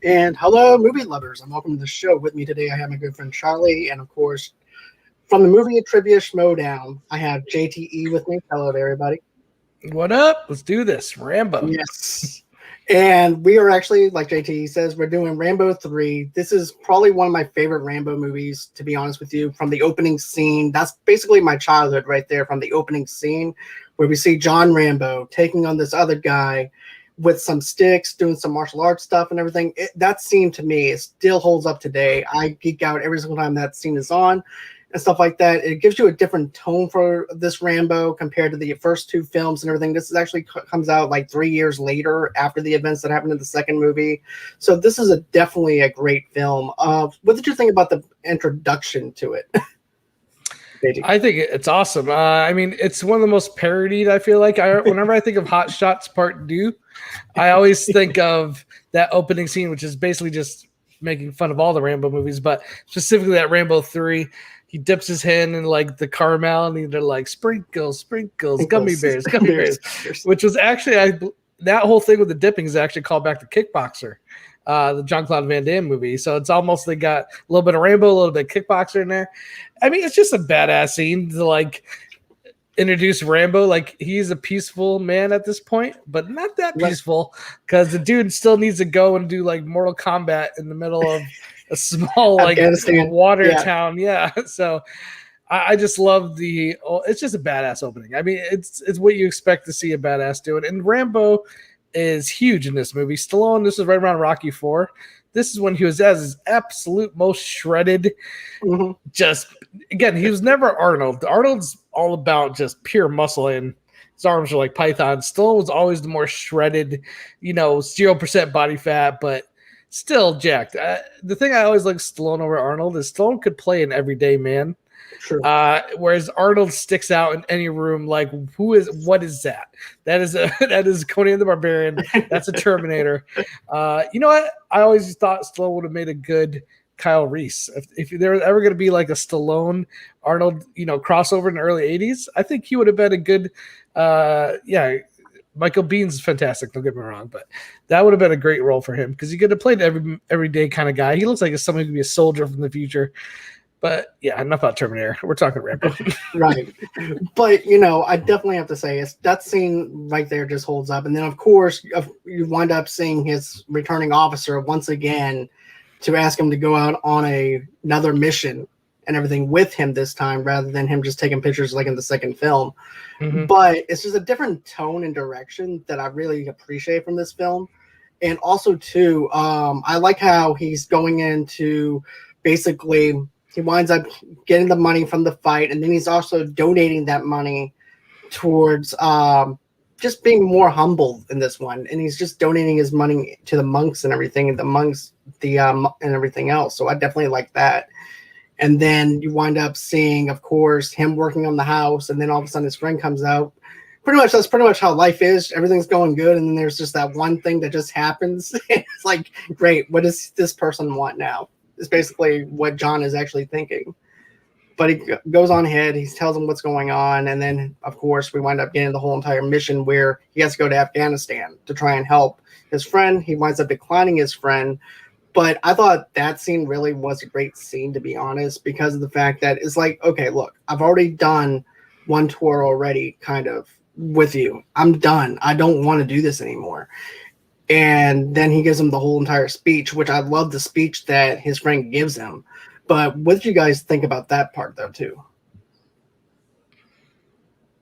And hello, movie lovers, and welcome to the show. With me today, I have my good friend Charlie, and of course, from the Movie Trivia Schmoedown, I have JTE with me. Hello to everybody. What up? Let's do this. Rambo. Yes. And we are actually, like JTE says, we're doing Rambo 3. This is probably one of my favorite Rambo movies, to be honest with you, from the opening scene. That's basically my childhood right there, from the opening scene, where we see John Rambo taking on this other guy with some sticks, doing some martial arts stuff and everything. That scene to me, it still holds up today. I geek out every single time that scene is on and stuff like that. It gives you a different tone for this Rambo compared to the first two films and everything. This is actually comes out like 3 years later after the events that happened in the second movie. So this is definitely a great film. What did you think about the introduction to it? I think it's awesome. I mean, it's one of the most parodied, I feel like. Whenever I think of Hot Shots Part 2, I always think of that opening scene, which is basically just making fun of all the Rambo movies, but specifically that Rambo 3. He dips his hand in like the caramel and they're like sprinkles, gummy bears, which was actually that whole thing with the dipping is actually called back to Kickboxer, the Jean-Claude Van Damme movie. So it's almost they got a little bit of Rambo, a little bit of Kickboxer in there. I mean, it's just a badass scene to like introduce Rambo. Like he's a peaceful man at this point, but not that peaceful because the dude still needs to go and do like Mortal Kombat in the middle of a small like water town. Yeah. So I just love it's just a badass opening. I mean, it's what you expect to see a badass doing. And Rambo is huge in this movie. Stallone, this is right around Rocky IV. This is when he was at his absolute most shredded. Mm-hmm. Just again, he was never Arnold. Arnold's all about just pure muscle and his arms are like pythons. Stallone was always the more shredded, 0% body fat, but still jacked. The thing I always like Stallone over Arnold is Stallone could play an everyday man. True. Whereas Arnold sticks out in any room. Like, what is that? That is Conan the Barbarian. That's a Terminator. You know what? I always thought Stallone would have made a good Kyle Reese. If there was ever going to be like a Stallone Arnold, crossover in the early '80s, I think he would have been a good. Michael Bihn's fantastic. Don't get me wrong, but that would have been a great role for him because he could have played everyday kind of guy. He looks like someone who could be a soldier from the future. But yeah, enough about Terminator. We're talking Rambo. Right. But, I definitely have to say that scene right there just holds up. And then, of course, you wind up seeing his returning officer once again to ask him to go out on another mission and everything with him this time rather than him just taking pictures like in the second film. Mm-hmm. But it's just a different tone and direction that I really appreciate from this film. And also, too, I like how he's going into basically – he winds up getting the money from the fight, and then he's also donating that money towards just being more humble in this one. And he's just donating his money to the monks and everything, and and everything else. So I definitely like that. And then you wind up seeing, of course, him working on the house, and then all of a sudden his friend comes out. That's pretty much how life is. Everything's going good, and then there's just that one thing that just happens. It's like, great, what does this person want now? Is basically what John is actually thinking. But he goes on ahead, he tells him what's going on, and then, of course, we wind up getting the whole entire mission where he has to go to Afghanistan to try and help his friend. He winds up declining his friend. But I thought that scene really was a great scene, to be honest, because of the fact that it's like, okay, look, I've already done one tour already, kind of, with you. I'm done. I don't want to do this anymore. And then he gives him the whole entire speech, which I love the speech that his friend gives him. But what did you guys think about that part, though, too?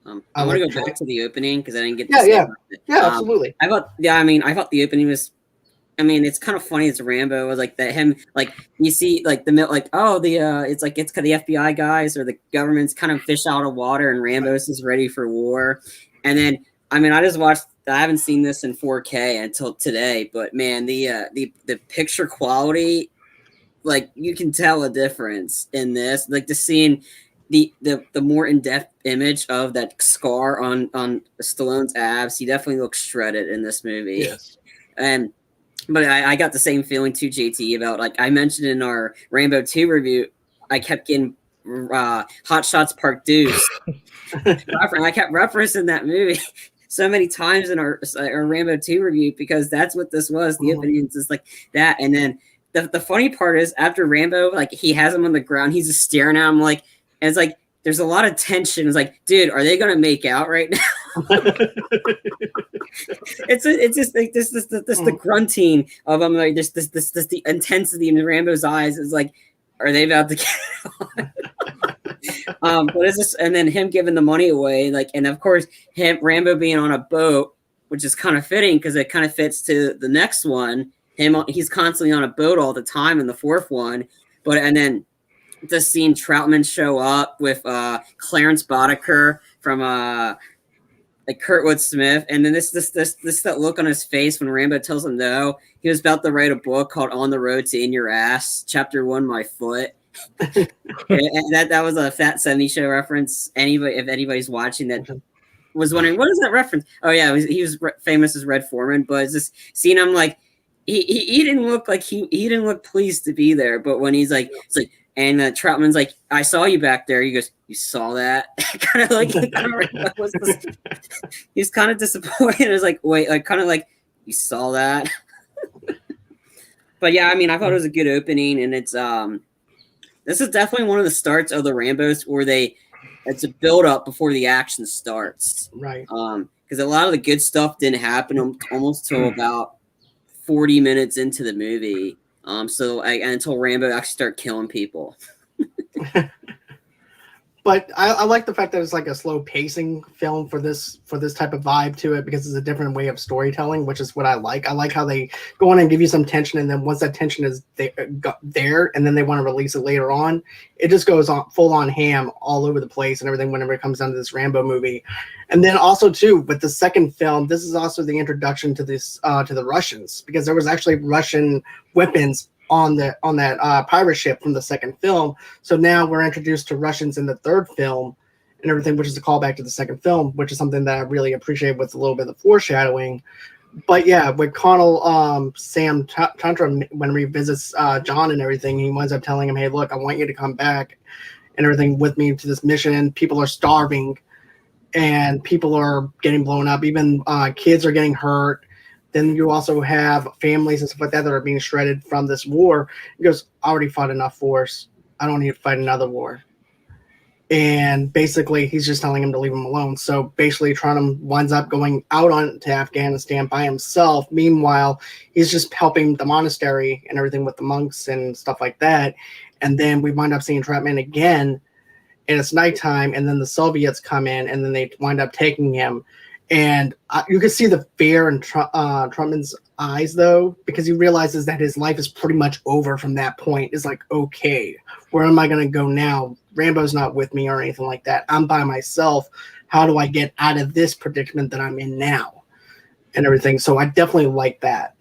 I want to go back to the opening because I didn't get to absolutely. I thought the opening was. I mean, it's kind of funny. It's Rambo. It was like that him, like you see, like it's like it's the FBI guys or the government's kind of fish out of water, and Rambo's is ready for war. And then, I mean, I haven't seen this in 4K until today, but man, the picture quality, like you can tell a difference in this. Like the scene, the more in-depth image of that scar on Stallone's abs, he definitely looks shredded in this movie. Yes. But I got the same feeling too, JT, about like I mentioned in our Rambo 2 review, I kept getting Hot Shots Part 2. I kept referencing that movie. so many times in our Rambo 2 review, because that's what this was. The opening is just like that. And then the funny part is, after Rambo, like, he has him on the ground, he's just staring at him, like, and it's like there's a lot of tension. It's like, dude, are they gonna make out right now? it's just like this the grunting of him, like this the intensity in Rambo's eyes is like, are they about to get on? But it's just, and then him giving the money away, like, and of course Rambo being on a boat, which is kind of fitting because it kind of fits to the next one. He's constantly on a boat all the time in the fourth one, and then just seeing Troutman show up with Clarence Boddicker from like Kurtwood Smith, and then this that look on his face when Rambo tells him no. He was about to write a book called On the Road to In Your Ass, Chapter 1, My Foot. and that was a Fat 70 Show reference. If anybody's watching that was wondering, what is that reference? Oh yeah, he was famous as Red Foreman, but it's just seeing him, like, he didn't look like he didn't look pleased to be there. But when he's like, it's like, and Troutman's like, I saw you back there. He goes, you saw that? Kind of like, he's kind of disappointed. It's like, wait, like, kind of like, you saw that? But yeah, I mean, I thought it was a good opening, and it's this is definitely one of the starts of the Rambos where it's a build up before the action starts, right? Because a lot of the good stuff didn't happen almost till about 40 minutes into the movie. Until Rambo actually started killing people. But I like the fact that it's like a slow pacing film for this type of vibe to it, because it's a different way of storytelling, which is what I like. I like how they go on and give you some tension, and then once that tension is there, and then they want to release it later on, it just goes on full on ham all over the place and everything whenever it comes down to this Rambo movie. And then also too, with the second film, this is also the introduction to this to the Russians, because there was actually Russian weapons on that pirate ship from the second film. So now we're introduced to Russians in the third film and everything, which is a callback to the second film, which is something that I really appreciate with a little bit of foreshadowing. But yeah, with Connell, Sam Tantra, when he visits John and everything, he winds up telling him, hey, look, I want you to come back and everything with me to this mission. People are starving and people are getting blown up. Even kids are getting hurt. Then you also have families and stuff like that are being shredded from this war. He goes, I already fought enough wars. I don't need to fight another war. And basically, he's just telling him to leave him alone. So basically, Trunham winds up going out to Afghanistan by himself. Meanwhile, he's just helping the monastery and everything with the monks and stuff like that. And then we wind up seeing Troutman again, and it's nighttime, and then the Soviets come in, and then they wind up taking him. And you can see the fear in Troutman's eyes, though, because he realizes that his life is pretty much over from that point. It's like, okay, where am I going to go now? Rambo's not with me or anything like that. I'm by myself. How do I get out of this predicament that I'm in now? And everything. So I definitely like that.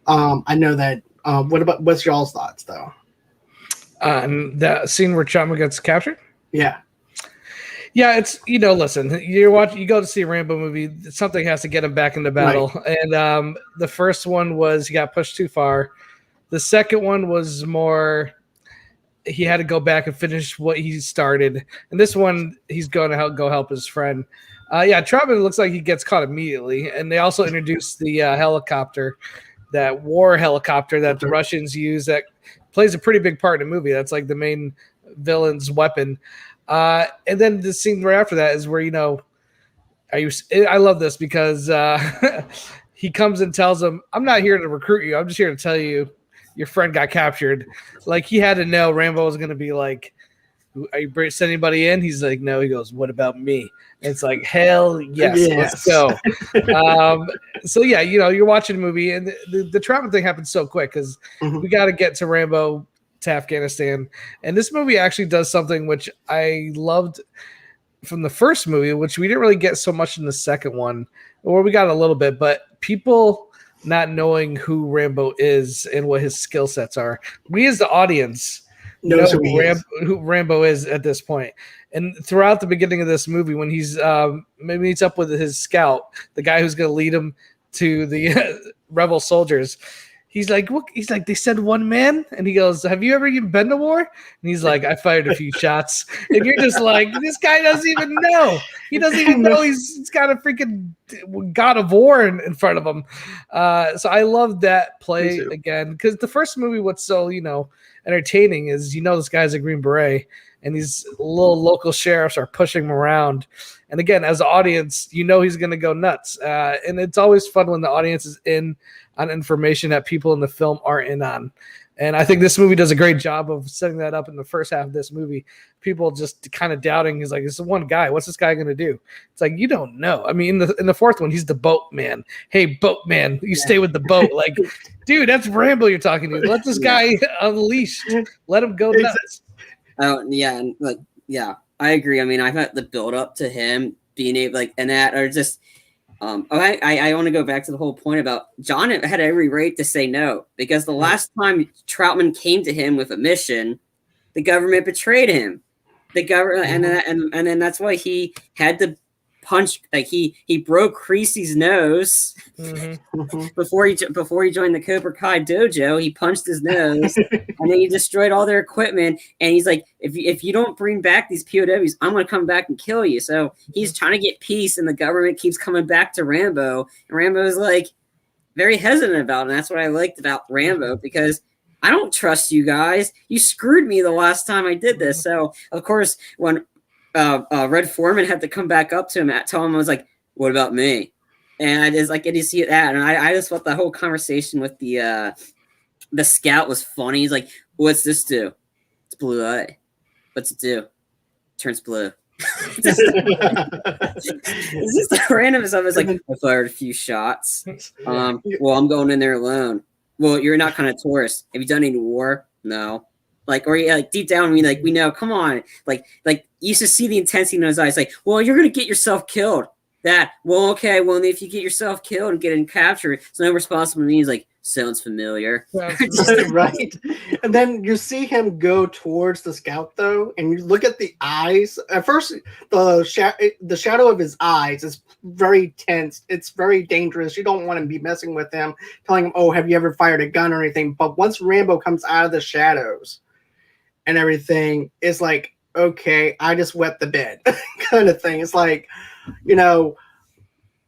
I know that. What's y'all's thoughts, though? That scene where Troutman gets captured? Yeah. Yeah, it's, listen, you go to see a Rambo movie, something has to get him back into battle. Right. And the first one was he got pushed too far. The second one was more he had to go back and finish what he started. And this one, he's going to go help his friend. Troutman looks like he gets caught immediately. And they also introduced the helicopter, that war helicopter that the Russians use that plays a pretty big part in the movie. That's like the main villain's weapon. And then the scene right after that is where, I love this because he comes and tells him, I'm not here to recruit you. I'm just here to tell you your friend got captured. Like, he had to know Rambo was going to be like, are you sending anybody in? He's like, no. He goes, what about me? And it's like, hell yes. Let's go. So yeah, you're watching a movie, and the Troutman thing happened so quick because we got to get to Rambo to Afghanistan. And this movie actually does something which I loved from the first movie, which we didn't really get so much in the second one, or we got a little bit, but people not knowing who Rambo is and what his skill sets are. We as the audience know who Rambo is at this point. And throughout the beginning of this movie, when he's meets up with his scout, the guy who's going to lead him to the rebel soldiers, he's like, what? He's like, they said one man, and he goes, have you ever even been to war? And he's like, I fired a few shots, and you're just like, this guy doesn't even know. He doesn't even know he's got a freaking god of war in front of him. So I love that play again, because the first movie, what's so entertaining is this guy's a Green Beret, and these little local sheriffs are pushing him around. And again, as an audience, he's going to go nuts. And it's always fun when the audience is in on information that people in the film aren't in on. And I think this movie does a great job of setting that up in the first half of this movie. People just kind of doubting. He's like, this is one guy. What's this guy going to do? It's like, you don't know. I mean, in the fourth one, he's the boatman. Hey, boatman, you stay with the boat. Like, dude, that's Rambo you're talking to. Let this guy unleashed. Let him go nuts. Oh, yeah. Yeah, I agree. I mean, I thought the build up to him being able, and that, or just, I want to go back to the whole point about John had every right to say no, because the last time Troutman came to him with a mission, the government betrayed him. The government, and then that's why he had to punch. Like he broke Creasy's nose before he joined the Cobra Kai dojo. He punched his nose, and then he destroyed all their equipment. And he's like, if you don't bring back these POWs, I'm going to come back and kill you. So he's trying to get peace, and the government keeps coming back to Rambo. And Rambo's like very hesitant about it. And that's what I liked about Rambo, because I don't trust you guys. You screwed me the last time I did this. So of course, when Red Foreman had to come back up to him and tell him, I was like, what about me? And I just like, and you see that. And I just thought the whole conversation with the scout was funny. He's like, what's this do? It's blue eye. What's it do? Turns blue. It's just a random stuff. It's like, I fired a few shots. Well, I'm going in there alone. Well, you're not kind of tourist. Have you done any war? No. Like, or like deep down, we know, come on. Like you used to see the intensity in his eyes. Like, well, you're going to get yourself killed. Okay. Well, if you get yourself killed and get captured, it's no responsibility. He's like, sounds familiar. Right. And then you see him go towards the scout, though, and you look at the eyes. At first, the shadow of his eyes is very tense. It's very dangerous. You don't want to be messing with him, telling him, oh, have you ever fired a gun or anything? But once Rambo comes out of the shadows and everything, it's like, okay, I just wet the bed kind of thing. It's like,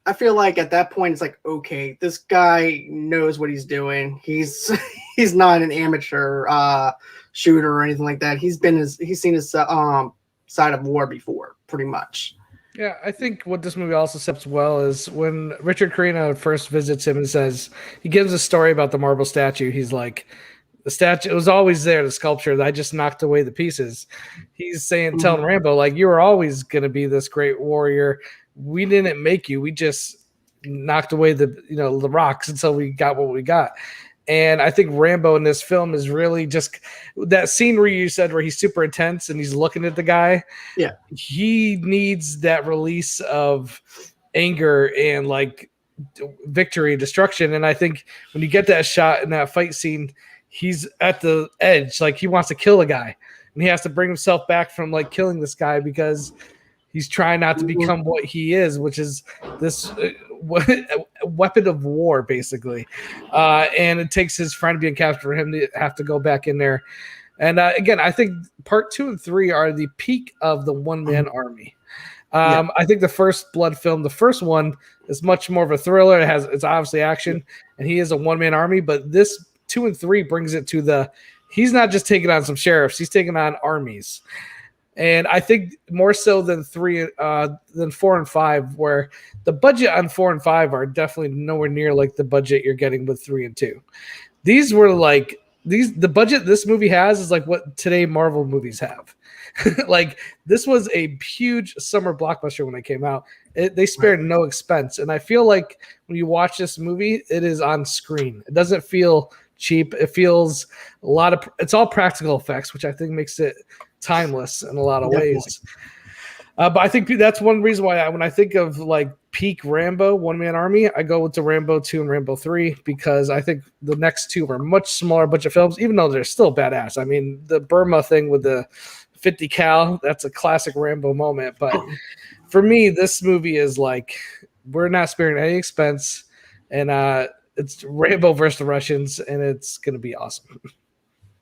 I feel like at that point, it's like, okay, this guy knows what he's doing. He's not an amateur shooter or anything like that. He's seen his side of war before, pretty much. Yeah, I think what this movie also sets well is when Richard Carino first visits him and says, he gives a story about the marble statue. He's like, the statue, it was always there, the sculpture. I just knocked away the pieces. He's telling Rambo, like, you were always going to be this great warrior. We didn't make you. We just knocked away the rocks until we got what we got. And I think Rambo in this film is really just that scene where you said where he's super intense and he's looking at the guy. Yeah. He needs that release of anger and like victory, destruction. And I think when you get that shot in that fight scene, he's at the edge. Like he wants to kill a guy and he has to bring himself back from like killing this guy because he's trying not to become what he is, which is this weapon of war, basically. And it takes his friend being captured for him to have to go back in there. And again, I think part 2 and 3 are the peak of the one-man army. I think the first Blood film, the first one is much more of a thriller. It's obviously action, and he is a one-man army. But this 2 and 3 brings it to he's not just taking on some sheriffs; he's taking on armies. And I think more so than 4 and 5, where the budget on 4 and 5 are definitely nowhere near like the budget you're getting with 3 and 2. These were like the budget this movie has is like what today Marvel movies have. Like this was a huge summer blockbuster when it came out. They spared no expense, and I feel like when you watch this movie, it is on screen. It doesn't feel cheap. It feels it's all practical effects, which I think makes it timeless in a lot of ways. But I think that's one reason why when I think of like peak Rambo one-man army, I go with the Rambo 2 and Rambo 3 because I think the next two are much smaller budget films, even though they're still badass. I mean, the Burma thing with the 50 cal, that's a classic Rambo moment. But for me, this movie is like, we're not sparing any expense. And it's Rambo versus the Russians, and it's gonna be awesome.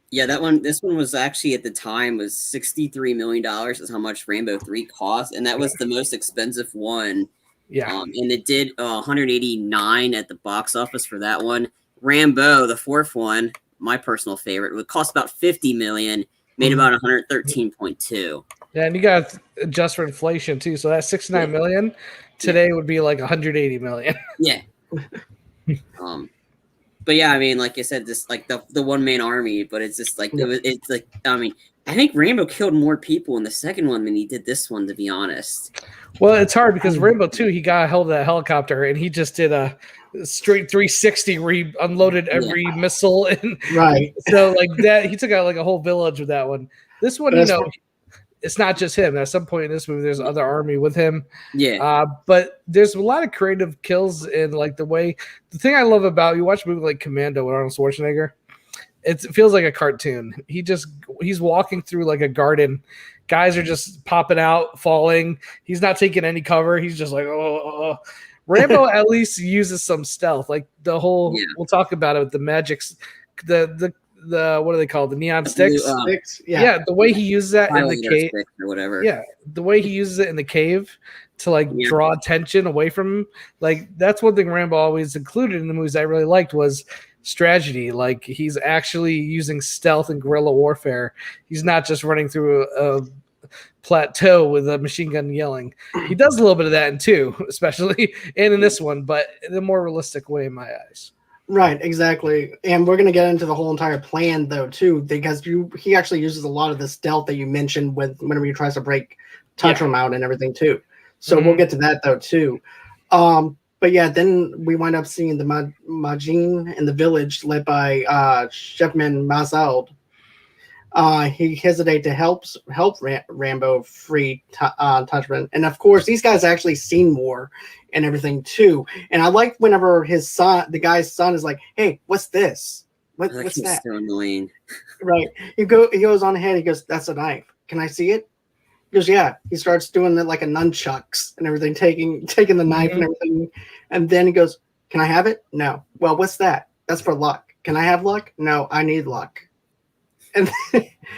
Yeah, this one was actually at the time was $63 million is how much Rambo 3 cost, and that was the most expensive one. Yeah, and it did 189 at the box office for that one. Rambo, the fourth one, my personal favorite, would cost about 50 million, made about 113.2. Yeah, and you got to adjust for inflation too. So that 69 million today would be like 180 million. Yeah. But yeah, I mean, like I said, this like the one man army, but it's just like it's like I mean, I think Rambo killed more people in the second one than he did this one, to be honest. Well, it's hard because Rambo 2, he got held of that helicopter and he just did a straight 360 where he unloaded every missile, and so like that he took out like a whole village with that one. This one, it's not just him. At some point in this movie, there's other army with him. Yeah. But there's a lot of creative kills in like the way. The thing I love about you watch a movie like Commando with Arnold Schwarzenegger, it feels like a cartoon. He's walking through like a garden. Guys are just popping out, falling. He's not taking any cover. He's just like, oh. Rambo at least uses some stealth. Like the whole, we'll talk about it with the magics, the what do they call it? The neon sticks? Yeah, the way he uses that in the cave or whatever. Yeah, the way he uses it in the cave to like draw attention away from him. Like that's one thing Rambo always included in the movies I really liked was strategy. Like he's actually using stealth and guerrilla warfare. He's not just running through a plateau with a machine gun yelling. He does a little bit of that in 2, especially, and in this one, but in a more realistic way in my eyes. Right, exactly. And we're going to get into the whole entire plan, though, too, because he actually uses a lot of the stealth that you mentioned whenever he tries to break Tantrum out and everything, too. So we'll get to that, though, too. But yeah, then we wind up seeing the Majin in the village led by Chefman Masoud. He hesitated to help Rambo free Tantrum. And, of course, these guys actually seen war and everything too, and I like whenever the guy's son is like, "Hey, what's this? What's that?" So annoying. Right? He goes on ahead. He goes, "That's a knife. Can I see it?" He goes, "Yeah." He starts doing it like a nunchucks and everything, taking the knife and everything, and then he goes, "Can I have it?" "No." "Well, what's that?" "That's for luck." "Can I have luck?" "No, I need luck." And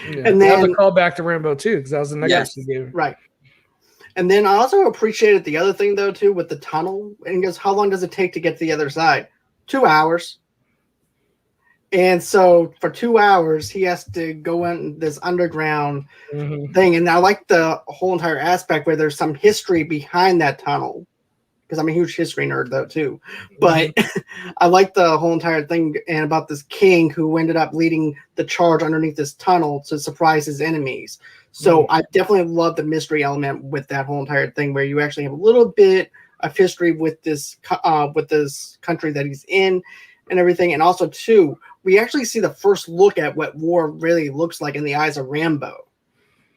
and then a call back to Rambo 2 because that was the next he gave. Right. And then I also appreciated the other thing, though, too, with the tunnel. And he goes, "How long does it take to get to the other side?" 2 hours. And so for 2 hours, he has to go in this underground thing. And I like the whole entire aspect where there's some history behind that tunnel. Because I'm a huge history nerd, though, too. But I like the whole entire thing and about this king who ended up leading the charge underneath this tunnel to surprise his enemies. So I definitely love the mystery element with that whole entire thing, where you actually have a little bit of history with this country that he's in and everything. And also, too, we actually see the first look at what war really looks like in the eyes of Rambo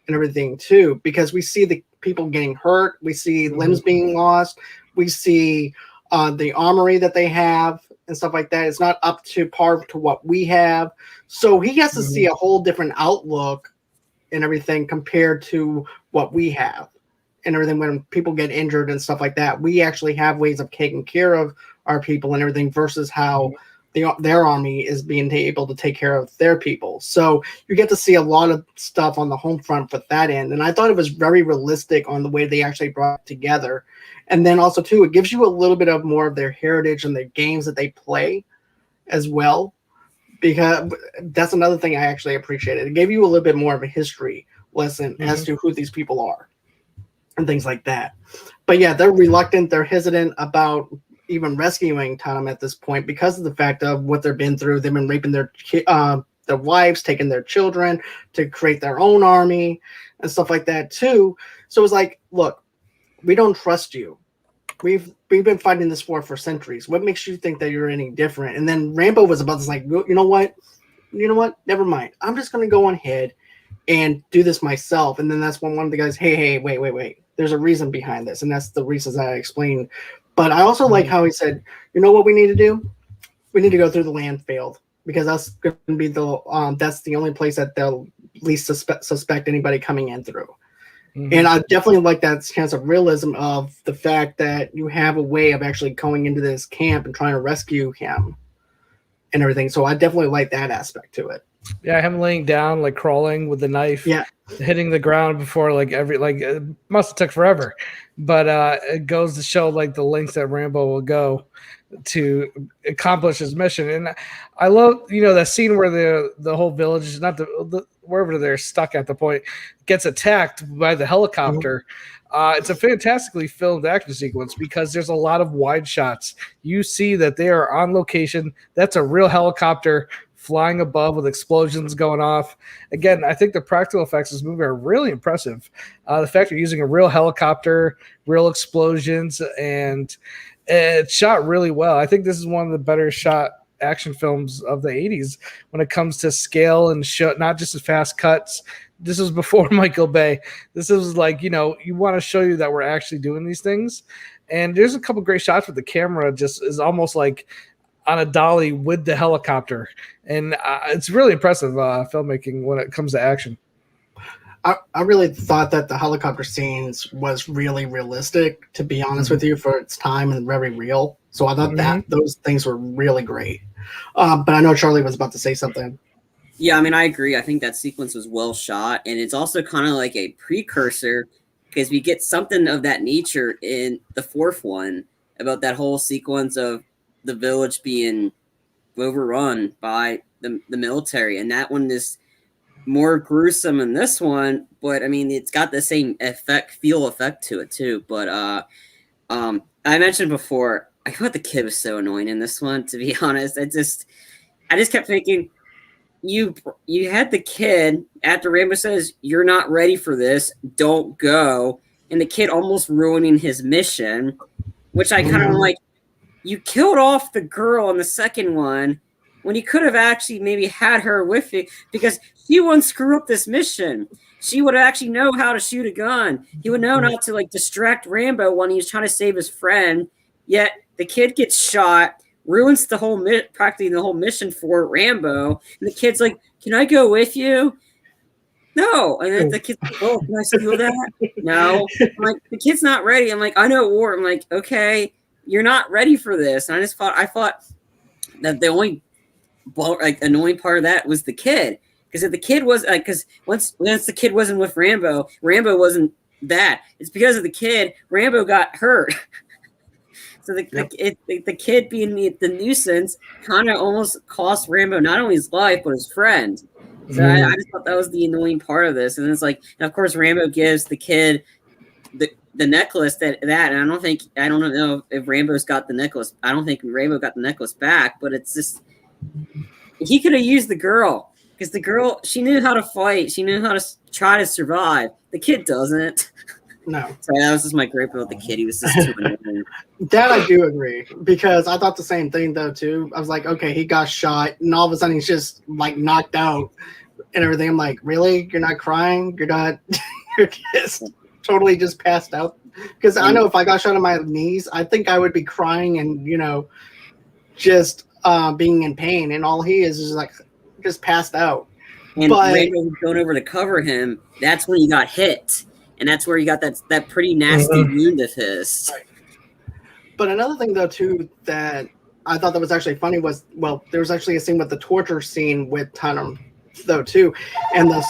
and everything, too, because we see the people getting hurt. We see limbs being lost. We see the armory that they have and stuff like that. It's not up to par to what we have. So he has to see a whole different outlook and everything compared to what we have and everything. When people get injured and stuff like that, we actually have ways of taking care of our people and everything versus how their army is being able to take care of their people. So you get to see a lot of stuff on the home front with that end. And I thought it was very realistic on the way they actually brought it together. And then also, too, it gives you a little bit of more of their heritage and their games that they play as well. Because that's another thing I actually appreciated. It gave you a little bit more of a history lesson as to who these people are and things like that. But yeah, they're reluctant. They're hesitant about even rescuing Tottenham at this point because of the fact of what they've been through. They've been raping their wives, taking their children to create their own army and stuff like that too. So it's like, look, we don't trust you. We've been fighting this war for centuries. What makes you think that you're any different? And then Rambo was about to like, you know what? Never mind. I'm just going to go on ahead and do this myself. And then that's when one of the guys, hey, wait. There's a reason behind this. And that's the reasons that I explained. But I also like how he said, you know what we need to do? We need to go through the landfill because that's going to be that's the only place that they'll least suspect anybody coming in through And I definitely like that sense of realism of the fact that you have a way of actually going into this camp and trying to rescue him and everything. So I definitely like that aspect to it. Yeah, him laying down, like crawling with the knife, hitting the ground before it must have took forever. But it goes to show like the lengths that Rambo will go to accomplish his mission. And I love, that scene where the whole village is not wherever they're stuck at the point gets attacked by the helicopter. It's a fantastically filmed action sequence because there's a lot of wide shots. You see that they are on location. That's a real helicopter flying above with explosions going off. Again, I think the practical effects of this movie are really impressive. The fact they're using a real helicopter, real explosions, and it's shot really well. I think this is one of the better shot action films of the 80s when it comes to scale and not just the fast cuts. This was before Michael Bay. This is like, you want to show you that we're actually doing these things. And there's a couple great shots with the camera just is almost like on a dolly with the helicopter. And it's really impressive filmmaking when it comes to action. I really thought that the helicopter scenes was really realistic, to be honest with you, for its time and very real. So I thought that those things were really great. But I know Charlie was about to say something. Yeah, I mean, I agree. I think that sequence was well shot. And it's also kind of like a precursor because we get something of that nature in the fourth one about that whole sequence of the village being overrun by the military. And that one is more gruesome in this one, but I mean, it's got the same feel effect to it too. But I mentioned before, I thought the kid was so annoying in this one, to be honest. I just kept thinking, you had the kid after Rambo says, "You're not ready for this, don't go," and the kid almost ruining his mission, which I kind of like, you killed off the girl in the second one when he could have actually maybe had her with you, because he wouldn't screw up this mission. She would actually know how to shoot a gun. He would know not to like distract Rambo when he's trying to save his friend. Yet the kid gets shot, ruins the whole practically the whole mission for Rambo. And the kid's like, "Can I go with you?" No. And then the kid's like, "Oh, can I steal that?" No. I'm like, the kid's not ready. I'm like, I know war. I'm like, okay, you're not ready for this. And I thought that the only annoying part of that was the kid. Because if the kid was because once the kid wasn't with Rambo wasn't that. It's because of the kid. Rambo got hurt. So the kid being the nuisance kind of almost cost Rambo not only his life but his friend. So I just thought that was the annoying part of this. And it's like, and of course, Rambo gives the kid the necklace and I don't know if Rambo's got the necklace. I don't think Rambo got the necklace back, but it's just he could have used the girl. Because the girl, she knew how to fight. She knew how to try to survive. The kid doesn't. No. Sorry, that was just my gripe about the kid. He was just too annoying. That I do agree. Because I thought the same thing, though, too. I was like, okay, he got shot. And all of a sudden, he's just, like, knocked out and everything. I'm like, really? You're not crying? You're not... You're just totally just passed out? Because I know if I got shot on my knees, I think I would be crying and, just being in pain. And all he is like... just passed out. And Rambo was going over to cover him. That's when he got hit. And that's where he got that pretty nasty wound of his. Right. But another thing, though, too, that I thought that was actually funny was, well, there was actually a scene with the torture scene with Tunham, though, too. And this...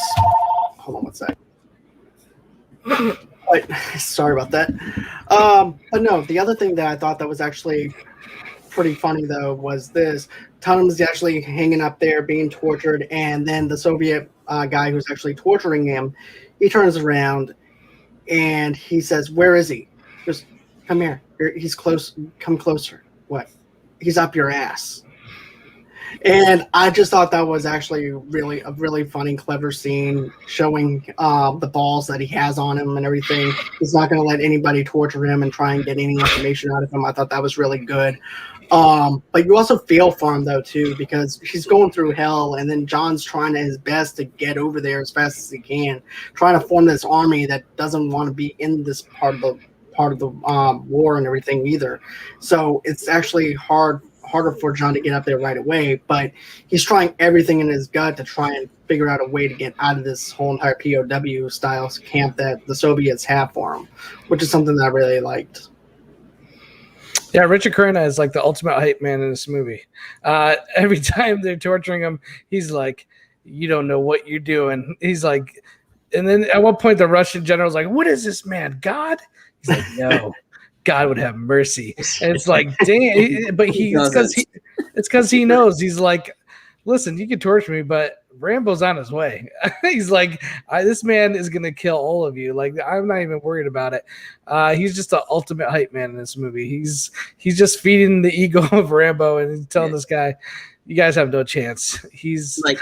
Hold on one sec. Sorry about that. But no, the other thing that I thought that was actually pretty funny, though, was this. Tunham's actually hanging up there being tortured, and then the Soviet guy who's actually torturing him, he turns around and he says, "Where is he?" Just come here. He's close. Come closer. What? He's up your ass. And I just thought that was actually a really funny, clever scene showing the balls that he has on him and everything. He's not going to let anybody torture him and try and get any information out of him. I thought that was really good. But you also feel for him, though, too, because he's going through hell, and then John's trying his best to get over there as fast as he can, trying to form this army that doesn't want to be in this part of the war and everything either. So it's actually hard harder for John to get up there right away. But he's trying everything in his gut to try and figure out a way to get out of this whole entire POW style camp that the Soviets have for him, which is something that I really liked. Yeah, Richard Crenna is like the ultimate hype man in this movie. Every time they're torturing him, he's like, "You don't know what you're doing." He's like, and then at one point the Russian general's like, "What is this man, God?" He's like, "No, God would have mercy." And it's like, dang, but it's because he knows. He's like, "Listen, you can torture me, but Rambo's on his way." He's like, this man is gonna kill all of you. Like, I'm not even worried about it. He's just the ultimate hype man in this movie. He's just feeding the ego of Rambo and he's telling this guy, "You guys have no chance." He's like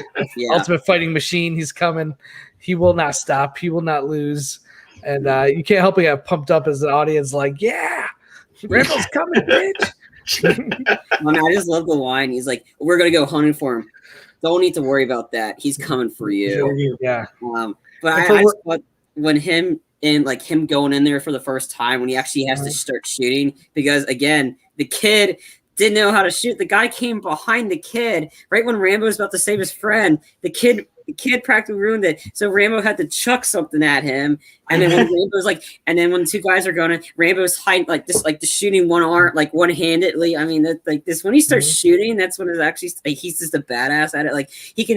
ultimate fighting machine. He's coming. He will not stop. He will not lose. And you can't help but get pumped up as an audience. Like, yeah, Rambo's coming, bitch. I just love the line. He's like, "We're gonna go hunting for him. Don't need to worry about that. He's coming for you." Yeah. But I just thought when him going in there for the first time, when he actually has to start shooting, because again, the kid didn't know how to shoot. The guy came behind the kid right when Rambo was about to save his friend. The kid practically ruined it. So Rambo had to chuck something at him. And then when Rambo's like, and then when the two guys are going, Rambo's hiding like this, like the shooting one arm, like one-handedly. I mean, that like this when he starts shooting, that's when it's actually like he's just a badass at it. Like he can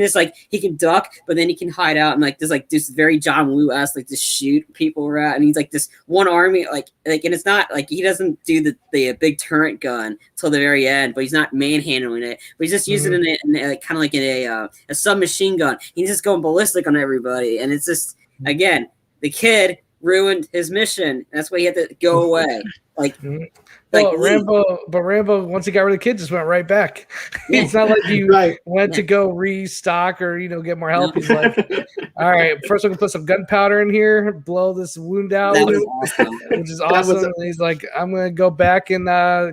duck, but then he can hide out and like this very John Woo-esque, like just shoot people around. And he's like this one army, like and it's not like he doesn't do the big turret gun till the very end, but he's not manhandling it. But he's just using it in kind of like in a submachine gun. He's just going ballistic on everybody, and it's just again. The kid ruined his mission. That's why he had to go away. Rambo, once he got rid of the kid, just went right back. It's not like he went to go restock or get more help. He's like, all right, first we're gonna put some gunpowder in here, blow this wound out, that was awesome. Which is awesome. And he's like, I'm gonna go back and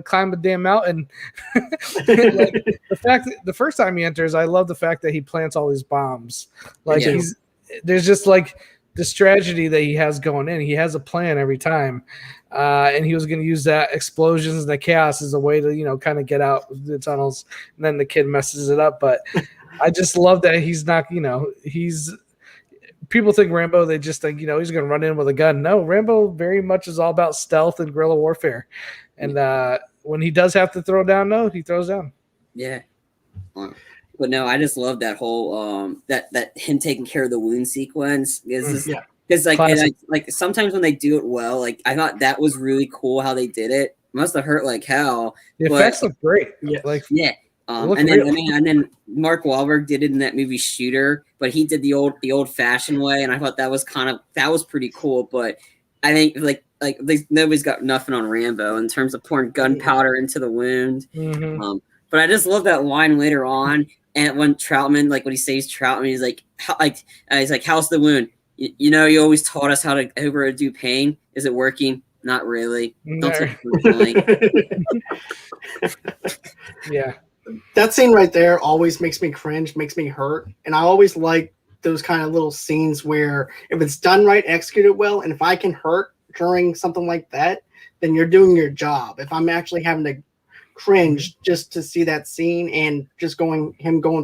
climb a damn mountain. Like, the first time he enters, I love the fact that he plants all these bombs. Like there's just like this strategy that he has going in. He has a plan every time. And he was going to use that explosions and the chaos as a way to, kind of get out the tunnels. And then the kid messes it up. But I just love that he's not, people think Rambo, they just think, he's going to run in with a gun. No, Rambo very much is all about stealth and guerrilla warfare. And when he does have to throw down, he throws down. Yeah. But no, I just love that whole that him taking care of the wound sequence because like sometimes when they do it well, like I thought that was really cool how they did it. Must have hurt like hell. The effects look great. And then Mark Wahlberg did it in that movie Shooter, but he did the old fashioned way, and I thought that was pretty cool. But I think like nobody's got nothing on Rambo in terms of pouring gunpowder into the wound. But I just love that line later on. And when Troutman, like when he saves Troutman, he's like, how's the wound? You always taught us how to overdo pain. Is it working? Not really. No. Don't take it personally. Yeah. That scene right there always makes me cringe, makes me hurt. And I always like those kind of little scenes where if it's done right, executed well, and if I can hurt during something like that, then you're doing your job. If I'm actually having to cringe just to see that scene and just going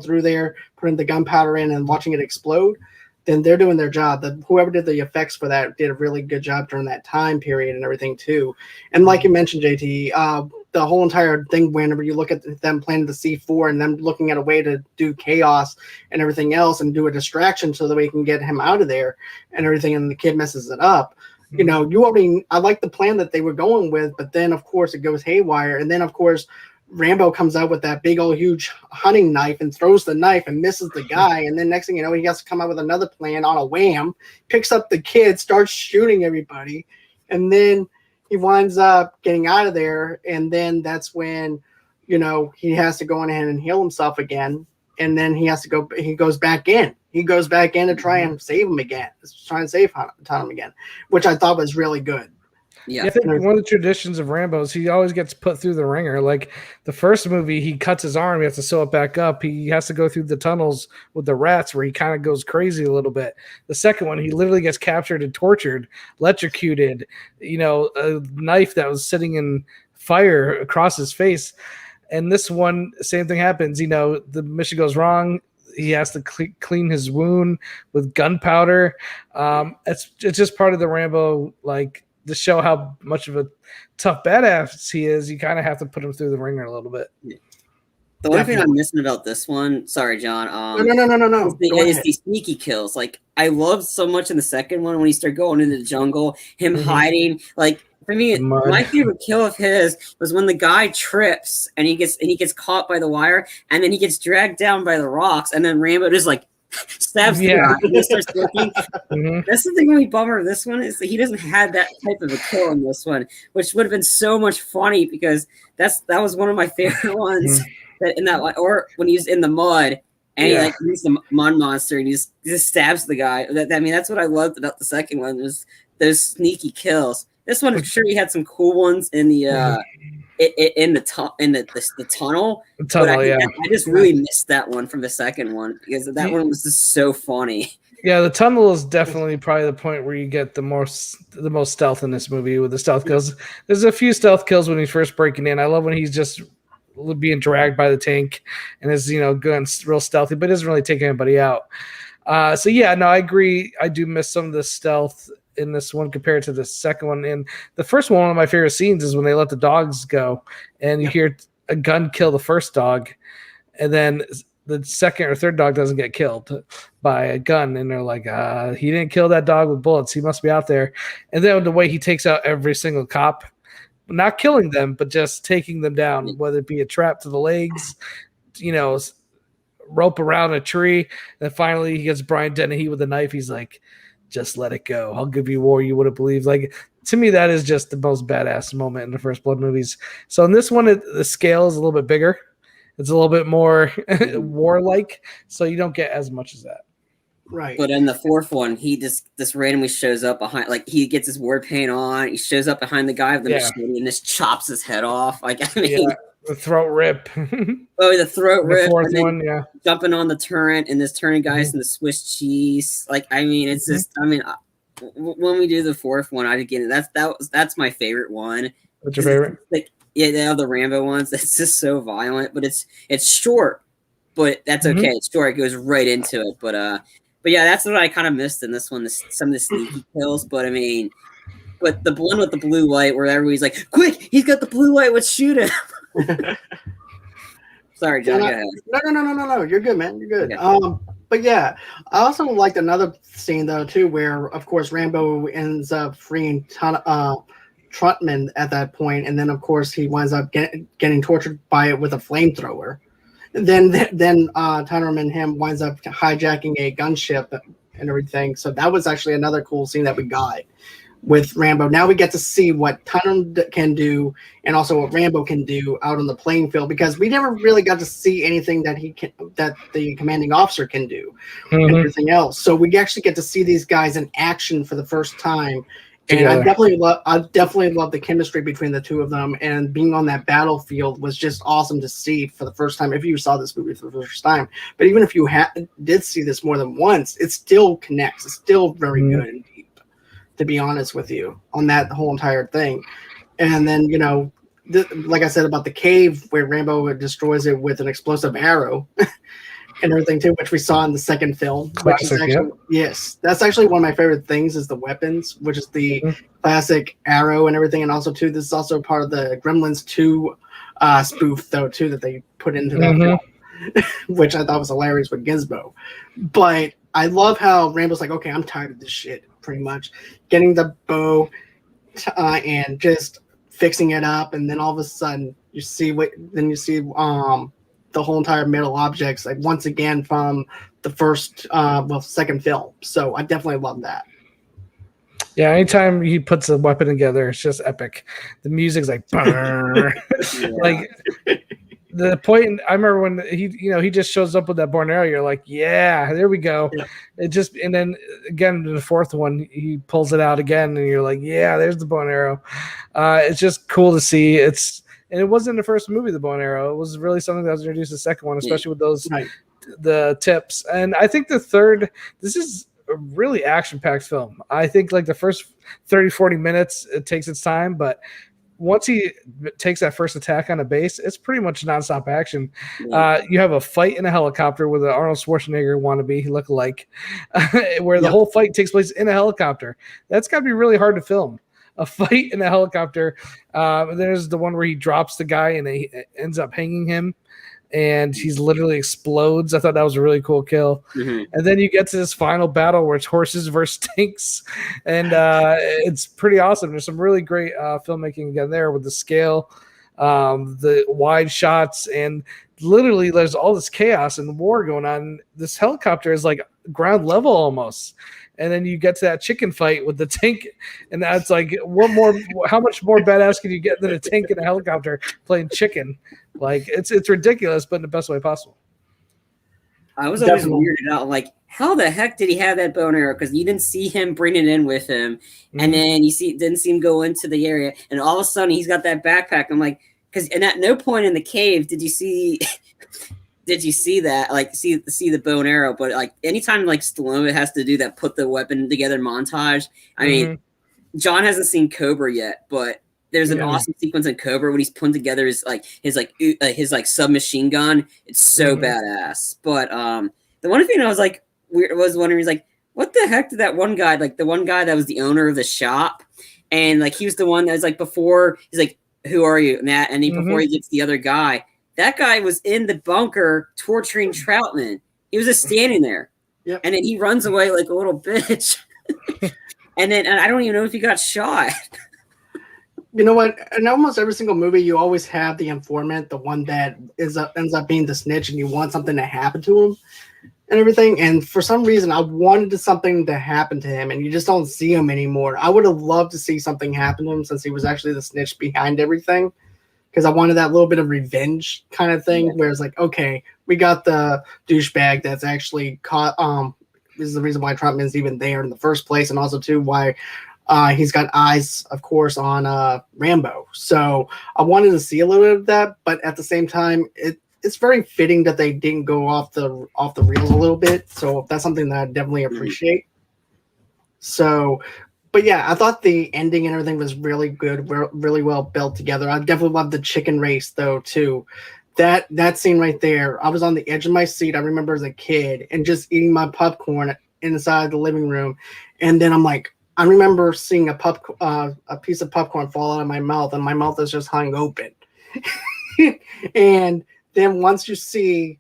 through there, putting the gunpowder in and watching it explode, then they're doing their job. Whoever did the effects for that did a really good job during that time period and everything too. And like you mentioned, JT, the whole entire thing, whenever you look at them planning the C4 and them looking at a way to do chaos and everything else and do a distraction so that we can get him out of there and everything, and the kid messes it up. I like the plan that they were going with, but then of course it goes haywire. And then of course Rambo comes out with that big old huge hunting knife and throws the knife and misses the guy. And then next thing you know, he has to come out with another plan on a wham, picks up the kid, starts shooting everybody. And then he winds up getting out of there. And then that's when, he has to go in ahead and heal himself again. And then he goes back in. He goes back in to try and save him again. Try and save Tom again, which I thought was really good. Yeah, I think one of the traditions of Rambo is he always gets put through the ringer. Like the first movie, he cuts his arm, he has to sew it back up. He has to go through the tunnels with the rats where he kind of goes crazy a little bit. The second one, he literally gets captured and tortured, electrocuted, a knife that was sitting in fire across his face. And this one, same thing happens. The mission goes wrong. He has to clean his wound with gunpowder. It's just part of the Rambo, like, to show how much of a tough badass he is. You kind of have to put him through the ringer a little bit. The only thing I'm missing about this one, sorry, John. No. Is the sneaky kills. Like, I loved so much in the second one when he started going into the jungle, him hiding. Like, for me, my favorite kill of his was when the guy trips and he gets caught by the wire, and then he gets dragged down by the rocks, and then Rambo just like stabs the guy and he starts looking. That's the thing really bummer of this one is that he doesn't have that type of a kill in this one, which would have been so much funny because that was one of my favorite ones. Or when he's in the mud and he like he's the mud monster and he just stabs the guy. That's what I loved about the second one, was those sneaky kills. This one, I'm sure he had some cool ones in the the tunnel. But I just really missed that one from the second one because that one was just so funny. Yeah, the tunnel is definitely probably the point where you get the most stealth in this movie with the stealth kills. There's a few stealth kills when he's first breaking in. I love when he's just being dragged by the tank and is going real stealthy, but doesn't really take anybody out. I agree. I do miss some of the stealth in this one compared to the second one. And the first one of my favorite scenes is when they let the dogs go and you hear a gun kill the first dog, and then the second or third dog doesn't get killed by a gun, and they're like, he didn't kill that dog with bullets, he must be out there. And then the way he takes out every single cop, not killing them, but just taking them down, whether it be a trap to the legs, rope around a tree. And then finally he gets Brian Dennehy with a knife. He's like, just let it go. I'll give you war you wouldn't believe. Like, to me, that is just the most badass moment in the First Blood movies. So in this one, the scale is a little bit bigger. It's a little bit more warlike, so you don't get as much as that. Right. But in the fourth one, he just randomly shows up behind, like, he gets his war paint on. He shows up behind the guy with the machete and just chops his head off. Like, I mean, the throat rip. The throat rip. The fourth one, jumping on the turret and this turning guys in the Swiss cheese. Like, I mean, it's just, I mean, when we do the fourth one, that's my favorite one. What's your favorite? Like, they have the Rambo ones. It's just so violent, but it's short. But that's okay. It's short. It goes right into it. But yeah, that's what I kind of missed in this one. Some of the sneaky kills. But I mean, but the one with the blue light, where everybody's like, "Quick, he's got the blue light. Let's shoot him." Sorry, John. Go ahead. No. You're good, man. You're good. Okay. But yeah, I also liked another scene though too, where of course Rambo ends up freeing Trotman at that point, and then of course he winds up getting tortured by it with a flamethrower. Then Tyler and him winds up hijacking a gunship and everything. So that was actually another cool scene that we got with Rambo. Now we get to see what Tyler can do and also what Rambo can do out on the playing field, because we never really got to see anything that that the commanding officer can do and everything else. So we actually get to see these guys in action for the first time. And I definitely love the chemistry between the two of them, and being on that battlefield was just awesome to see for the first time. If you saw this movie for the first time, but even if you did see this more than once, it still connects. It's still very good and deep, to be honest with you, on that whole entire thing. And then like I said about the cave where Rambo destroys it with an explosive arrow. And everything too, which we saw in the second film. Classic, yes, that's actually one of my favorite things is the weapons, which is the classic arrow and everything. And also too, this is also part of the Gremlins 2 spoof though too that they put into that film, which I thought was hilarious with Gizmo. But I love how Rambo's like, okay, I'm tired of this shit, pretty much getting the bow and just fixing it up, and then all of a sudden you see the whole entire metal objects, like once again from the second film. So I definitely love that. Yeah, anytime he puts a weapon together, it's just epic. The music's like, like the point. I remember when he just shows up with that bow and arrow. You're like, yeah, there we go. Yeah. And then again in the fourth one, he pulls it out again, and you're like, yeah, there's the bow and arrow. It's just cool to see. And it wasn't the first movie, the bow and arrow. It was really something that was introduced in the second one, especially with those the tips. And I think the third, this is a really action-packed film. I think like the first 30, 40 minutes, it takes its time, but once he takes that first attack on a base, it's pretty much nonstop action. Yeah. You have a fight in a helicopter with an Arnold Schwarzenegger wannabe look-alike, where the whole fight takes place in a helicopter. That's got to be really hard to film. A fight in a helicopter. There's the one where he drops the guy and he ends up hanging him, and he's literally explodes. I thought that was a really cool kill. Mm-hmm. And then you get to this final battle where it's horses versus tanks, and it's pretty awesome. There's some really great filmmaking again there with the scale, the wide shots, and literally there's all this chaos and war going on. This helicopter is like ground level almost. And then you get to that chicken fight with the tank, and that's like, how much more badass can you get than a tank and a helicopter playing chicken? Like, it's ridiculous, but in the best way possible. I was always weirded out, like, how the heck did he have that bow and arrow? Because you didn't see him bring it in with him, and then didn't see him go into the area, and all of a sudden he's got that backpack. I'm like, and at no point in the cave did you see that, like, see the bow and arrow. But like anytime like Stallone has to do that, put the weapon together montage. I mean, John hasn't seen Cobra yet, but there's an awesome sequence in Cobra when he's putting together his submachine gun. It's so badass. But the one thing I was like was wondering is like, what the heck did that one guy, like the one guy that was the owner of the shop, and like he was the one that was like, before he's like, who are you, Matt? And then before he gets the other guy. That guy was in the bunker torturing Troutman. He was just standing there. Yep. And then he runs away like a little bitch. and I don't even know if he got shot. You know what? In almost every single movie, you always have the informant, the one that ends up being the snitch, and you want something to happen to him and everything. And for some reason, I wanted something to happen to him, and you just don't see him anymore. I would have loved to see something happen to him since he was actually the snitch behind everything. Because I wanted that little bit of revenge kind of thing, where it's like, okay, we got the douchebag that's actually caught. This is the reason why Troutman's even there in the first place, and also too why he's got eyes, of course, on Rambo. So I wanted to see a little bit of that, but at the same time, it's very fitting that they didn't go off the reels a little bit. So that's something that I definitely appreciate. So. But yeah, I thought the ending and everything was really good, really well built together. I definitely loved the chicken race though too. That scene right there, I was on the edge of my seat. I remember as a kid and just eating my popcorn inside the living room, and then I'm like, I remember seeing a piece of popcorn fall out of my mouth, and my mouth is just hung open. And then once you see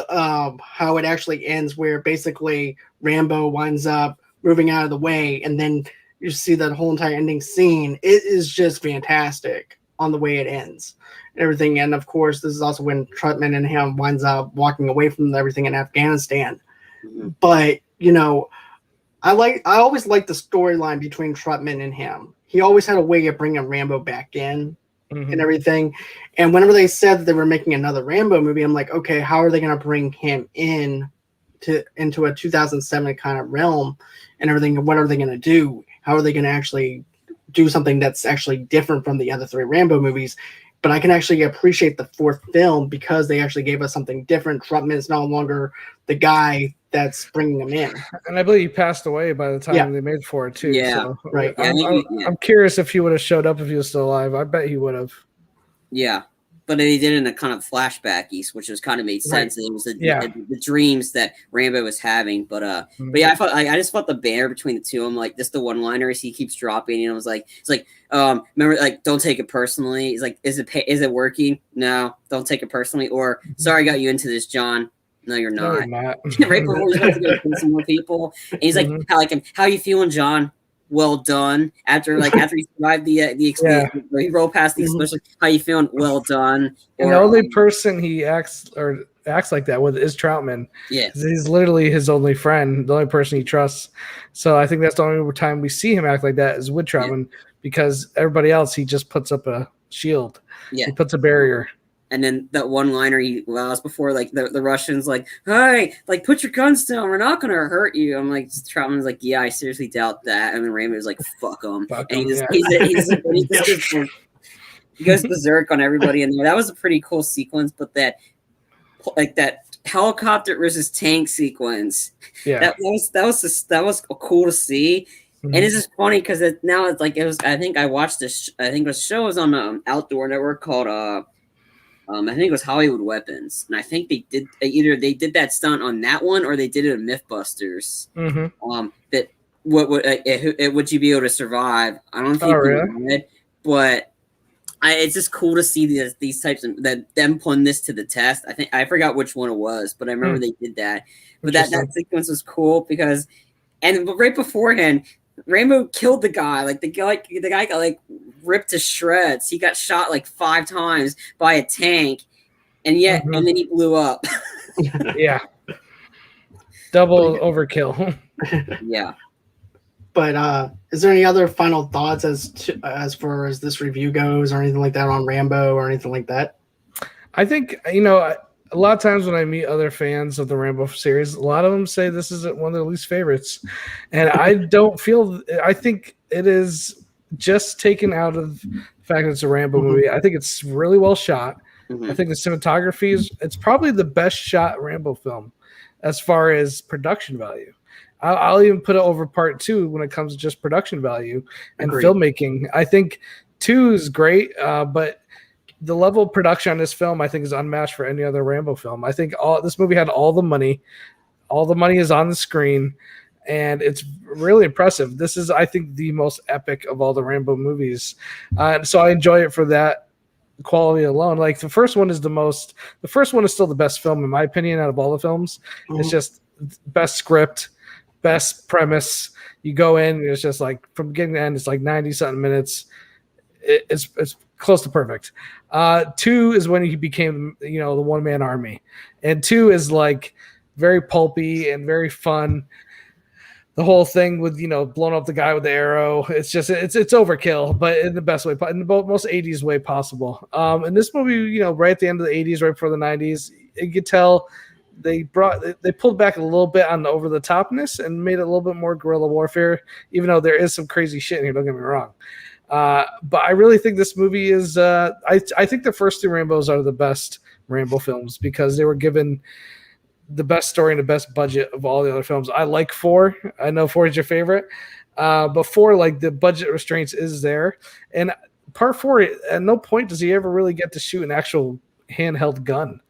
how it actually ends, where basically Rambo winds up moving out of the way, and then you see that whole entire ending scene. It is just fantastic on the way it ends and everything. And of course, this is also when Troutman and him winds up walking away from everything in Afghanistan. But you know, I always liked the storyline between Troutman and him. He always had a way of bringing Rambo back in and everything. And whenever they said that they were making another Rambo movie, I'm like, okay, how are they going to bring him into a 2007 kind of realm and everything? What are they going to do? How are they going to actually do something that's actually different from the other three Rambo movies? But I can actually appreciate the fourth film because they actually gave us something different. Troutman is no longer the guy that's bringing him in. And I believe he passed away by the time they made for it too. Yeah, so, right. I'm curious if he would have showed up if he was still alive. I bet he would have. Yeah. But he did it in a kind of flashback-y, which was kind of made sense. Right. It was the dreams that Rambo was having. But yeah, I just felt the banner between the two of them, like just the one-liners he keeps dropping. And I was like, it's like, remember, like, don't take it personally. He's like, is it working? No, don't take it personally. Or sorry, I got you into this, John. No, you're not. No, you're not. Right before he's about to go kill some more people, and he's like, how you feeling, John? Well done. After he survived the experience, he rolled past the explosion. How you feeling? Well done. And the only person he acts like that with is Troutman. Yeah, he's literally his only friend, the only person he trusts. So I think that's the only time we see him act like that is with Troutman, because everybody else he just puts up a shield. Yeah, he puts a barrier. And then that one-liner he was before, like the Russians, like, hey, like, put your guns down. We're not gonna hurt you. I'm like, Troutman's like, yeah, I seriously doubt that. And then Rambo's like, fuck him. And he goes berserk on everybody in there. That was a pretty cool sequence, but that helicopter versus tank sequence, that was cool to see. And it's just funny because now it's like it was. I think I watched this. I think the show was on Outdoor Network called I think it was Hollywood Weapons, and I think they did either they did that stunt on that one or they did it in MythBusters. That what would you be able to survive? I don't think you would, but it's just cool to see these types of them putting this to the test. I forgot which one it was, but I remember they did that. But that sequence was cool because, but right beforehand, Rambo killed the guy. Like the guy got like ripped to shreds. He got shot like 5 times by a tank, and then he blew up. Yeah, double overkill. Yeah. But is there any other final thoughts as far as this review goes, or anything like that on Rambo or anything like that? I think a lot of times when I meet other fans of the Rambo series, a lot of them say this is one of their least favorites. And I don't feel – I think it is just taken out of the fact that it's a Rambo movie. I think it's really well shot. I think the cinematography it's probably the best shot Rambo film as far as production value. I'll even put it over part 2 when it comes to just production value and filmmaking. I think 2 is great, but – the level of production on this film, I think, is unmatched for any other Rambo film. I think this movie had all the money. All the money is on the screen, and it's really impressive. This is, I think, the most epic of all the Rambo movies. So I enjoy it for that quality alone. Like, the first one is still the best film, in my opinion, out of all the films. It's just best script, best premise. You go in, and it's just like, from beginning to end, it's like 90-something minutes. It's close to perfect. 2 is when he became, the one-man army. And 2 is like very pulpy and very fun. The whole thing with, blowing up the guy with the arrow. It's just, it's overkill, but in the best way, in the most 80s way possible. And this movie, right at the end of the 80s, right before the 90s, you could tell they pulled back a little bit on the over-the-topness and made it a little bit more guerrilla warfare, even though there is some crazy shit in here, don't get me wrong. But I really think this movie is I think the first 2 Rambos are the best Rambo films because they were given the best story and the best budget of all the other films. I like 4. I know 4 is your favorite. But 4, like, the budget restraints is there. And part 4, at no point does he ever really get to shoot an actual handheld gun.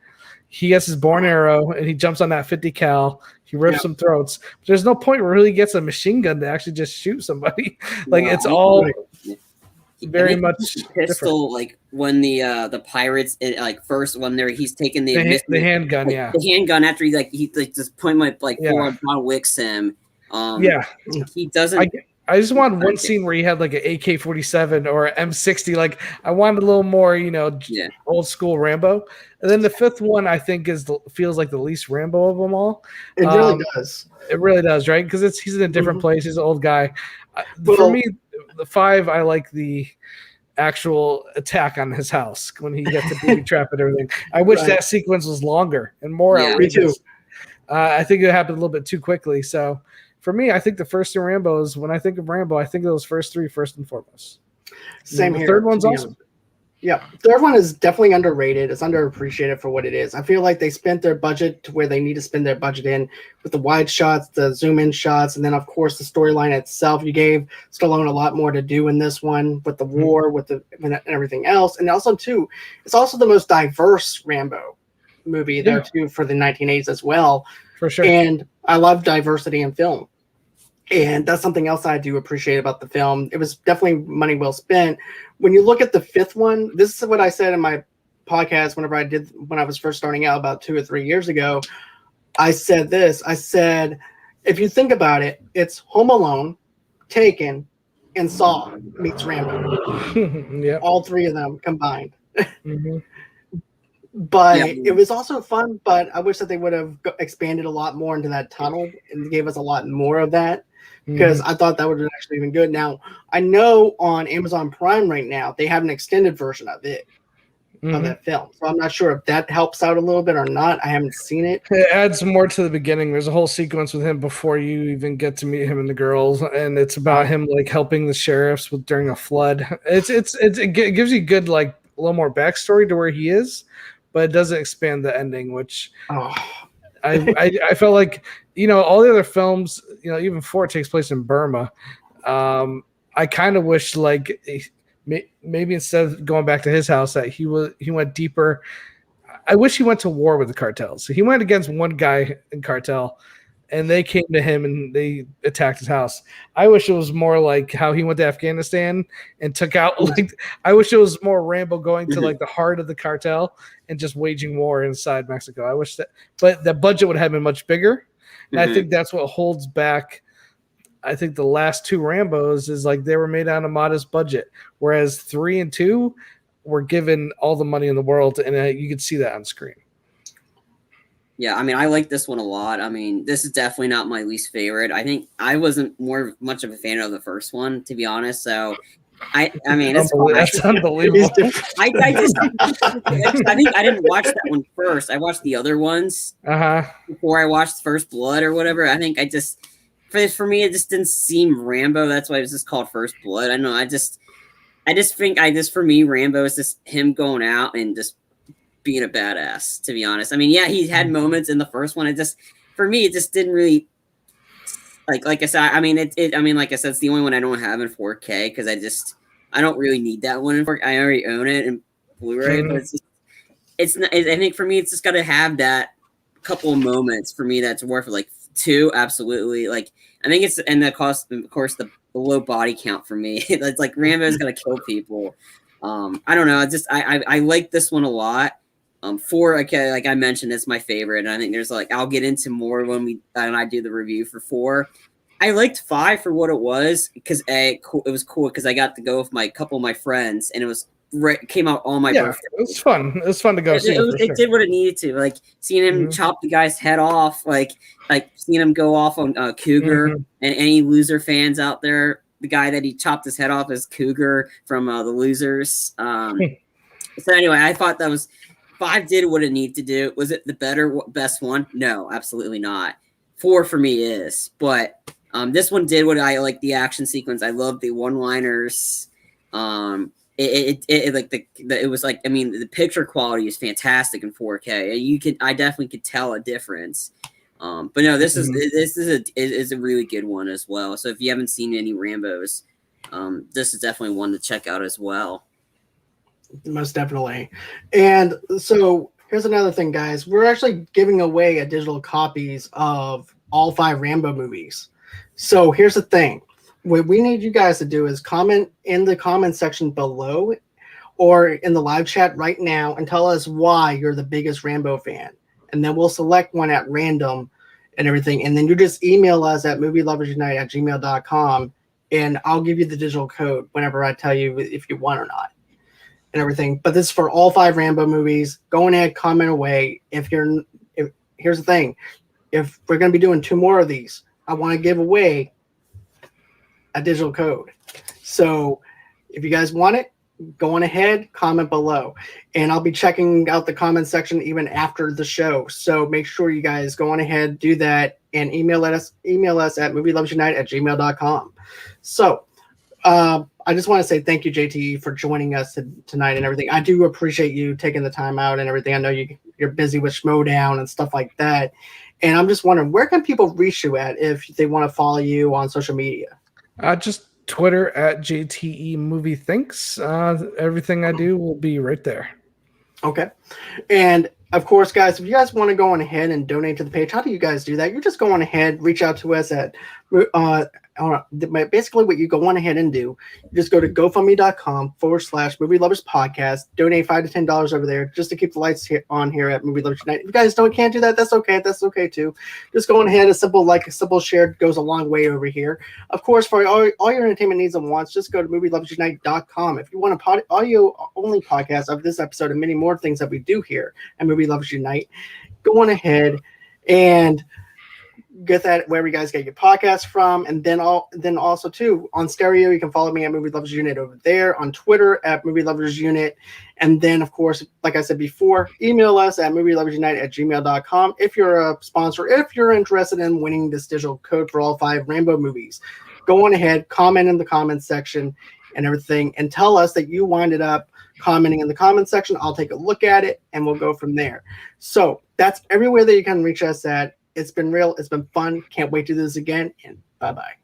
He gets his bow and arrow and he jumps on that 50 cal. He rips some throats. But there's no point where he gets a machine gun to actually just shoot somebody. Like, it's all very much pistol different. Like when the pirates first when he's taking the handgun, the handgun after he just point my John Wicks him. He doesn't. I just wanted one scene where he had like an AK-47 or an M60. Like, I wanted a little more, old school Rambo. And then the 5th one, I think, feels like the least Rambo of them all. It really does. It really does, right? Because he's in a different place. He's an old guy. For me, the 5, I like the actual attack on his house when he gets the booby trap and everything. I wish that sequence was longer and more outrageous. Me too. I think it happened a little bit too quickly. So for me, I think the first 2 Rambos, when I think of Rambo, I think of those first 3 first and foremost. Same here. The 3rd one's awesome. Yeah, the 3rd one is definitely underrated. It's underappreciated for what it is. I feel like they spent their budget to where they need to spend their budget in with the wide shots, the zoom in shots, and then of course the storyline itself. You gave Stallone a lot more to do in this one with the war, and everything else. And also too, it's also the most diverse Rambo movie there too for the 1980s as well. For sure. And I love diversity in film. And that's something else I do appreciate about the film. It was definitely money well spent. When you look at the 5th one, this is what I said in my podcast when I was first starting out about 2 or 3 years ago. I said this. I said, if you think about it, it's Home Alone, Taken, and Saw meets Rambo. All 3 of them combined. But it was also fun, but I wish that they would have expanded a lot more into that tunnel and gave us a lot more of that. Because I thought that would have actually been good. Now, I know on Amazon Prime right now, they have an extended version of it, of that film. So I'm not sure if that helps out a little bit or not. I haven't seen it. It adds more to the beginning. There's a whole sequence with him before you even get to meet him and the girls. And it's about him like helping the sheriffs during a flood. It gives you good, like, a little more backstory to where he is, but it doesn't expand the ending, which I felt like, all the other films, even 4 takes place in Burma. I kind of wish like maybe instead of going back to his house that he went deeper. I wish he went to war with the cartels. He went against one guy in cartel, and they came to him and they attacked his house. I wish it was more like how he went to Afghanistan and took out like. I wish it was more Rambo going to like the heart of the cartel and just waging war inside Mexico. I wish that, but the budget would have been much bigger, and I think that's what holds back. I think the last two Rambos is like they were made on a modest budget, whereas 3 and 2 were given all the money in the world, and you could see that on screen. Yeah, I mean, I like this one a lot. I mean, this is definitely not my least favorite. I think I wasn't much of a fan of the first one, to be honest. So, I mean, it's that's unbelievable. I think I didn't watch that one first. I watched the other ones before I watched First Blood or whatever. I think I just for me it just didn't seem Rambo. That's why it was just called First Blood. I don't know. I just think for me, Rambo is just him going out and just being a badass, to be honest. I mean, yeah, he had moments in the first one. For me, it just didn't really like I said, I mean, like I said, it's the only one I don't have in 4K because I don't really need that one in 4K. I already own it in Blu-ray, but it's not, I think for me, it's just got to have that couple of moments for me that's worth it. Like 2, absolutely. Like, I think it's, and of course, the low body count for me. It's like Rambo's gonna kill people. I don't know. I like this one a lot. 4, okay, like I mentioned, it's my favorite, and I think there's like I'll get into more when I do the review for 4. I liked 5 for what it was because it was cool because I got to go with a couple of my friends, and it came out on my birthday. It was fun. It was fun to go see. It did what it needed to, like seeing him chop the guy's head off, like seeing him go off on Cougar. And any loser fans out there, the guy that he chopped his head off is Cougar from the Losers. So anyway, I thought that was 5 did what it needed to do. Was it the best one? No, absolutely not. 4 for me is, but this one did what I like. The action sequence, I love the one-liners. It was like, I mean, the picture quality is fantastic in 4K. I definitely could tell a difference. But no, this is a really good one as well. So if you haven't seen any Rambos, this is definitely one to check out as well. Most definitely. And so here's another thing, guys. We're actually giving away digital copies of all 5 Rambo movies. So here's the thing. What we need you guys to do is comment in the comment section below or in the live chat right now and tell us why you're the biggest Rambo fan. And then we'll select one at random and everything. And then you just email us at movieloversunite@gmail.com and I'll give you the digital code whenever I tell you if you want or not and everything. But this is for all 5 Rambo movies. Go ahead, comment away. Here's the thing. If we're going to be doing 2 more of these, I want to give away a digital code. So if you guys want it, go on ahead, comment below. And I'll be checking out the comment section even after the show. So make sure you guys go on ahead, do that, and email us at movielovesunite@gmail.com. So I just want to say thank you, JTE, for joining us tonight and everything. I do appreciate you taking the time out and everything. I know you're busy with Schmoedown and stuff like that. And I'm just wondering, where can people reach you at if they want to follow you on social media? Just Twitter at JTE Movie Thinks. Everything I do will be right there. Okay. And of course, guys, if you guys want to go on ahead and donate to the page, how do you guys do that? You just go on ahead, reach out to us at basically what you go on ahead and do. You just go to GoFundMe.com/Movie Lovers Podcast. Donate $5 to $10 over there just to keep the lights on here at Movie Lovers Tonight. If you guys can't do that, that's okay. That's okay too. Just go on ahead. A simple share goes a long way over here. Of course, for all your entertainment needs and wants, just go to MovieLoversUnite.com. If you want an audio only podcast of this episode and many more things that we do here at Movie Lovers Unite, go on ahead and get that wherever you guys get your podcast from. And then also too on stereo, you can follow me at Movie Lovers Unit over there, on Twitter at Movie Lovers Unit. And then of course, like I said before, email us at movieloversunite@gmail.com if you're a sponsor, if you're interested in winning this digital code for all 5 Rambo movies. Go on ahead, comment in the comments section and everything, and tell us that you winded up commenting in the comment section. I'll take a look at it and we'll go from there. So that's everywhere that you can reach us at. It's been real. It's been fun. Can't wait to do this again. And bye-bye.